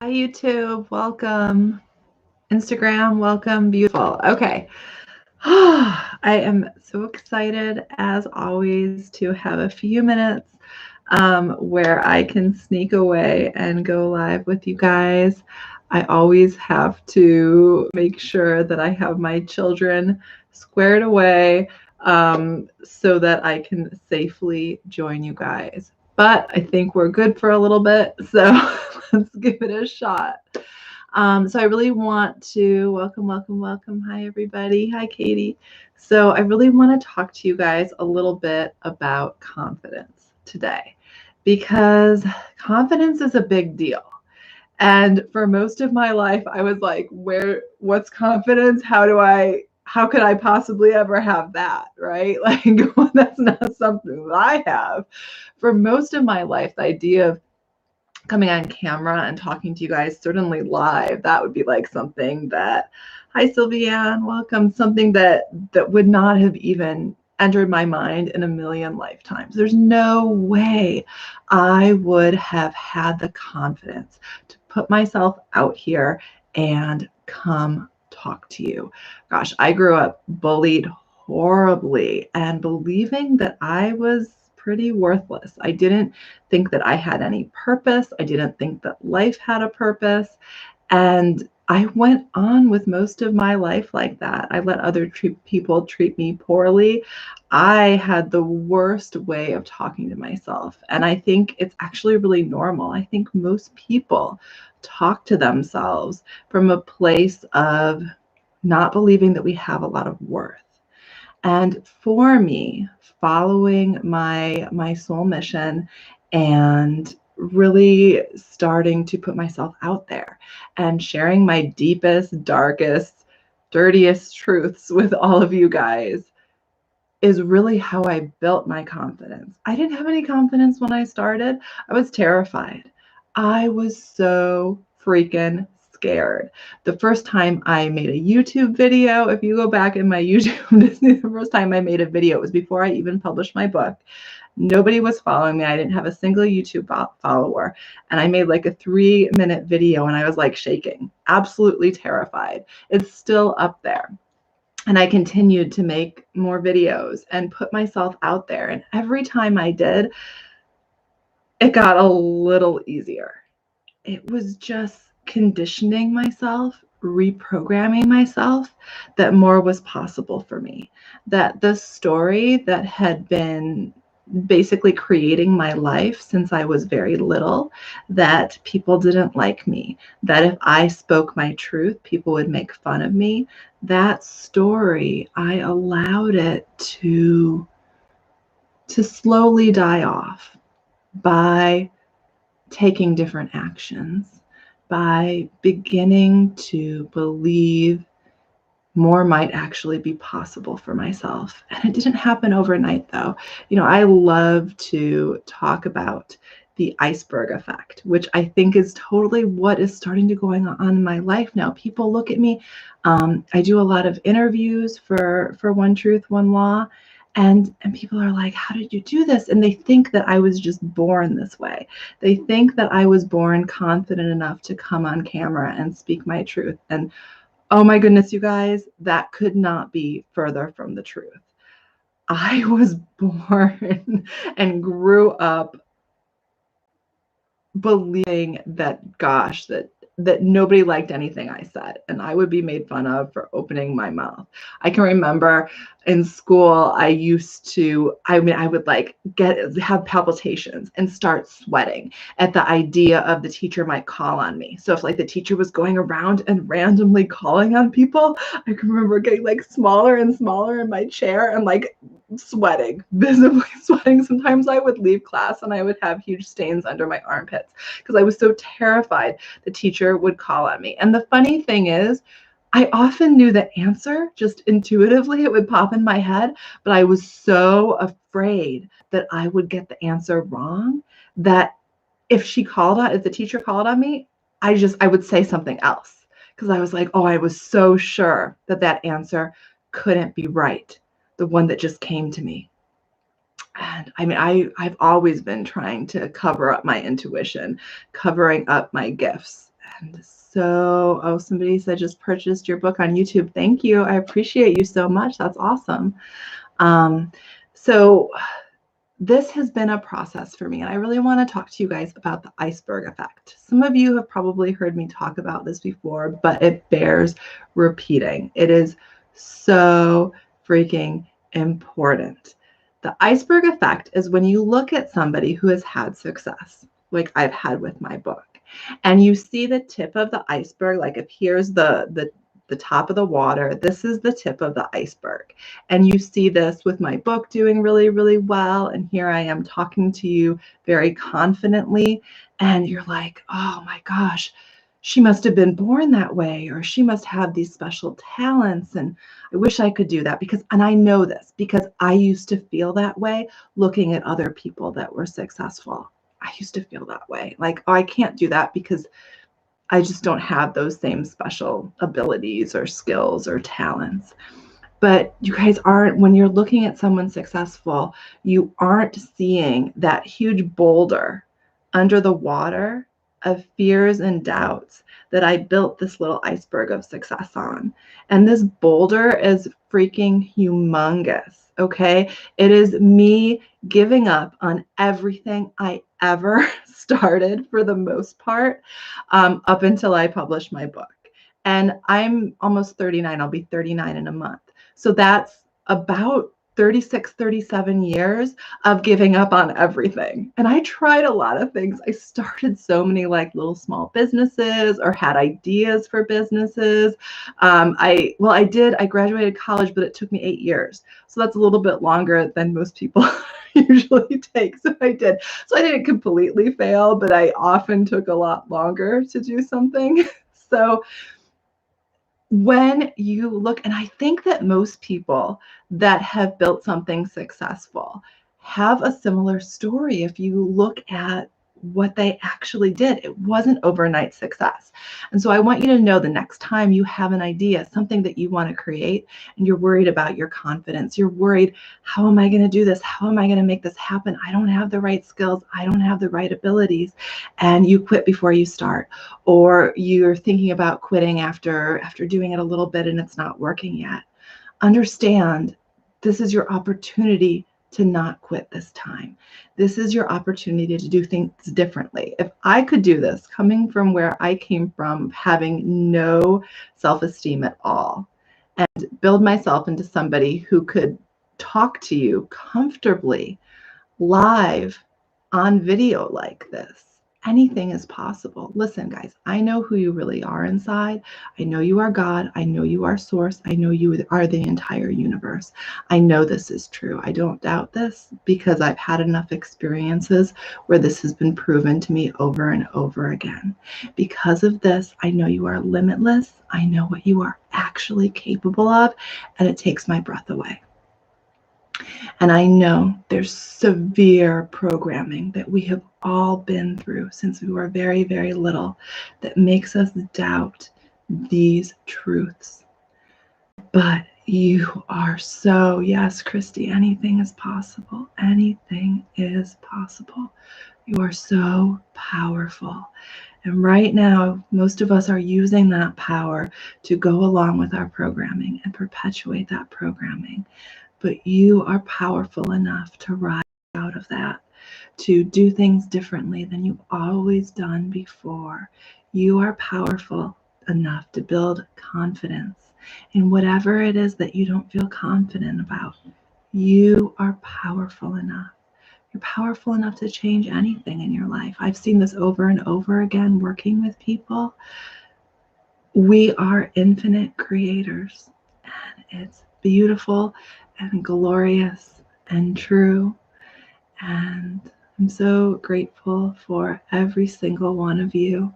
Hi, YouTube. Welcome. Instagram, welcome. Beautiful. Okay. I am so excited, as always, to have a few minutes where I can sneak away and go live with you guys. I always have to make sure that I have my children squared away so that I can safely join you guys. But I think we're good for a little bit, so let's give it a shot. So I really want to welcome. Hi, everybody. Hi, Katie. So I really want to talk to you guys a little bit about confidence today because confidence is a big deal. And for most of my life, I was like, what's confidence? How could I possibly ever have that? Right? Like, well, that's not something that I have. For most of my life, the idea of coming on camera and talking to you guys, certainly live, that would be like something that, hi Sylviane, welcome, something that would not have even entered my mind in a million lifetimes. There's no way I would have had the confidence to put myself out here and come talk to you. Gosh, I grew up bullied horribly and believing that I was pretty worthless. I didn't think that I had any purpose. I didn't think that life had a purpose. And I went on with most of my life like that. I let other people treat me poorly. I had the worst way of talking to myself. And I think it's actually really normal. I think most people talk to themselves from a place of not believing that we have a lot of worth. And for me, following my soul mission and really starting to put myself out there and sharing my deepest, darkest, dirtiest truths with all of you guys is really how I built my confidence. I didn't have any confidence when I started. I was terrified. I was so freaking scared. The first time I made a YouTube video, if you go back in my YouTube to see the first time I made a video, it was before I even published my book. Nobody was following me. I didn't have a single YouTube follower. And I made like a 3-minute video and I was like shaking, absolutely terrified. It's still up there. And I continued to make more videos and put myself out there. And every time I did, it got a little easier. It was just conditioning myself, reprogramming myself that more was possible for me. That the story that had been basically creating my life since I was very little, that people didn't like me, that if I spoke my truth, people would make fun of me. That story, I allowed it to slowly die off by taking different actions, by beginning to believe more might actually be possible for myself. And it didn't happen overnight, though. I love to talk about the iceberg effect, which I think is totally what is starting to going on in my life now. People look at me. I do a lot of interviews for One Truth, One Law. And people are like, how did you do this? And they think that I was just born this way. They think that I was born confident enough to come on camera and speak my truth. And oh my goodness, you guys, that could not be further from the truth. I was born and grew up believing that, gosh, that nobody liked anything I said, and I would be made fun of for opening my mouth. I can remember in school, I would like have palpitations and start sweating at the idea of the teacher might call on me. So if like the teacher was going around and randomly calling on people, I can remember getting like smaller and smaller in my chair and like sweating, visibly sweating. Sometimes I would leave class and I would have huge stains under my armpits because I was so terrified the teacher would call on me. And the funny thing is, I often knew the answer just intuitively. It would pop in my head, but I was so afraid that I would get the answer wrong that if the teacher called on me, I would say something else because I was like, oh, I was so sure that answer couldn't be right, the one that just came to me. And I've always been trying to cover up my intuition, covering up my gifts. And so, oh, somebody said just purchased your book on YouTube. Thank you. I appreciate you so much. That's awesome. So this has been a process for me, and I really want to talk to you guys about the iceberg effect. Some of you have probably heard me talk about this before, but it bears repeating. It is so freaking important. The iceberg effect is when you look at somebody who has had success, like I've had with my book, and you see the tip of the iceberg, like if here's the top of the water, this is the tip of the iceberg. And you see this with my book doing really, really well. And here I am talking to you very confidently. And you're like, oh my gosh, she must have been born that way, or she must have these special talents. And I wish I could do that and I know this because I used to feel that way looking at other people that were successful. I used to feel that way. Like, oh, I can't do that because I just don't have those same special abilities or skills or talents. But you guys aren't, when you're looking at someone successful, you aren't seeing that huge boulder under the water of fears and doubts that I built this little iceberg of success on. And this boulder is freaking humongous, okay? It is me giving up on everything I ever started for the most part, up until I published my book. And I'm almost 39. I'll be 39 in a month. So that's about 36, 37 years of giving up on everything. And I tried a lot of things. I started so many like little small businesses or had ideas for businesses. I graduated college, but it took me 8 years. So that's a little bit longer than most people usually take. So I did. So I didn't completely fail, but I often took a lot longer to do something. So when you look, and I think that most people that have built something successful have a similar story. If you look at what they actually did, it wasn't overnight success. And so I want you to know the next time you have an idea, something that you want to create, and you're worried about your confidence, you're worried, how am I going to do this? How am I going to make this happen? I don't have the right skills. I don't have the right abilities. And you quit before you start, or you're thinking about quitting after doing it a little bit and it's not working yet. Understand, this is your opportunity to not quit this time. This is your opportunity to do things differently. If I could do this, coming from where I came from, having no self-esteem at all, and build myself into somebody who could talk to you comfortably live on video like this, anything is possible. Listen, guys, I know who you really are inside. I know you are God. I know you are source. I know you are the entire universe. I know this is true. I don't doubt this because I've had enough experiences where this has been proven to me over and over again. Because of this, I know you are limitless. I know what you are actually capable of, and it takes my breath away. And I know there's severe programming that we have all been through since we were very, very little that makes us doubt these truths. But you are so, yes, Christy, anything is possible. Anything is possible. You are so powerful. And right now, most of us are using that power to go along with our programming and perpetuate that programming. But you are powerful enough to rise out of that, to do things differently than you've always done before. You are powerful enough to build confidence in whatever it is that you don't feel confident about. You are powerful enough. You're powerful enough to change anything in your life. I've seen this over and over again working with people. We are infinite creators, and it's beautiful and glorious and true. And I'm so grateful for every single one of you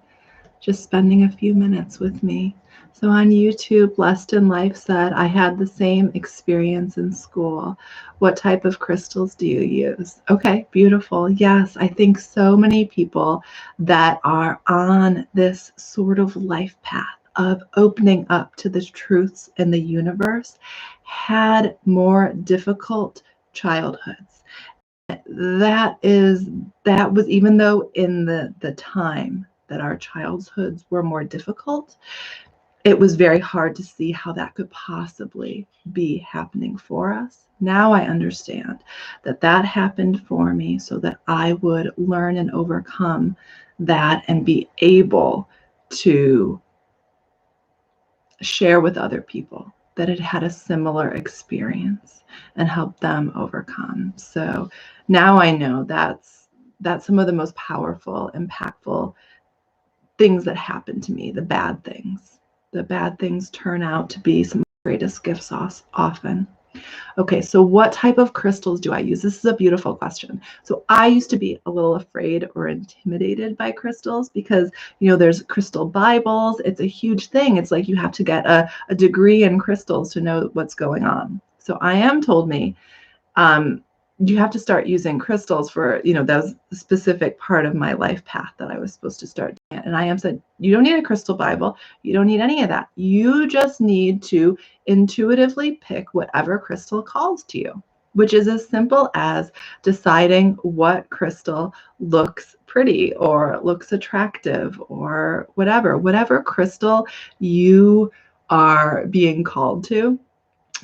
just spending a few minutes with me. So on YouTube, Blessed in Life said, I had the same experience in school. What type of crystals do you use? Okay, beautiful. Yes, I think so many people that are on this sort of life path of opening up to the truths in the universe had more difficult childhoods. That was, even though in the time that our childhoods were more difficult, it was very hard to see how that could possibly be happening for us. Now I understand that that happened for me so that I would learn and overcome that and be able to share with other people that had had a similar experience and help them overcome. So now I know that's some of the most powerful, impactful things that happen to me, the bad things. The bad things turn out to be some of the greatest gifts often. Okay, so what type of crystals do I use? This is a beautiful question. So I used to be a little afraid or intimidated by crystals because, there's crystal Bibles. It's a huge thing. It's like you have to get a degree in crystals to know what's going on. So I am told me, you have to start using crystals for, that was a specific part of my life path that I was supposed to start doing. And I am said, you don't need a crystal Bible. You don't need any of that. You just need to intuitively pick whatever crystal calls to you, which is as simple as deciding what crystal looks pretty or looks attractive or whatever crystal you are being called to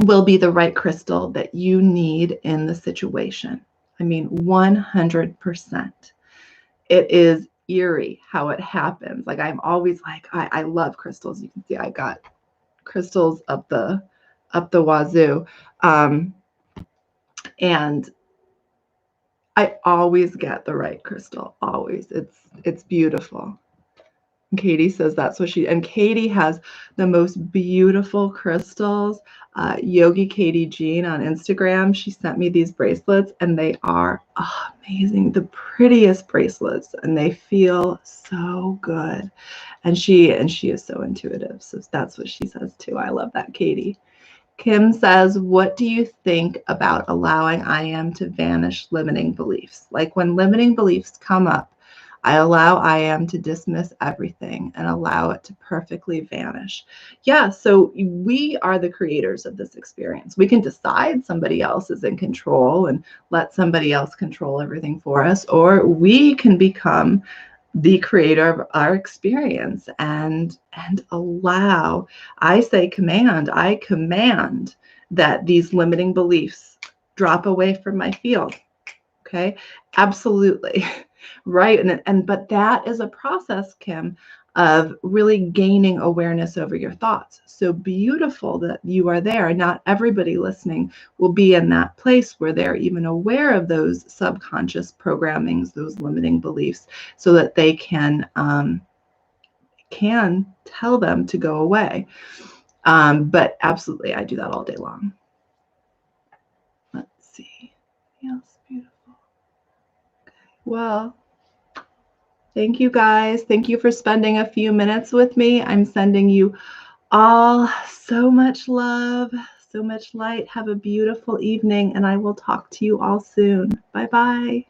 will be the right crystal that you need in the situation. I mean, 100%. It is eerie how it happens. Like I'm always like, I love crystals. You can see I got crystals up the wazoo. And I always get the right crystal. Always. It's beautiful. Katie says that's what and Katie has the most beautiful crystals. Yogi Katie Jean on Instagram, she sent me these bracelets and they are amazing, the prettiest bracelets, and they feel so good. And she is so intuitive, so that's what she says too. I love that, Katie. Kim says, what do you think about allowing I am to vanish limiting beliefs? Like when limiting beliefs come up, I allow I am to dismiss everything and allow it to perfectly vanish. Yeah, so we are the creators of this experience. We can decide somebody else is in control and let somebody else control everything for us, or we can become the creator of our experience and allow, I command that these limiting beliefs drop away from my field. Okay, absolutely. Right. But that is a process, Kim, of really gaining awareness over your thoughts. So beautiful that you are there. Not everybody listening will be in that place where they're even aware of those subconscious programmings, those limiting beliefs, so that they can tell them to go away. But absolutely, I do that all day long. Let's see. Yes, beautiful. Okay. Well, thank you guys. Thank you for spending a few minutes with me. I'm sending you all so much love, so much light. Have a beautiful evening, and I will talk to you all soon. Bye-bye.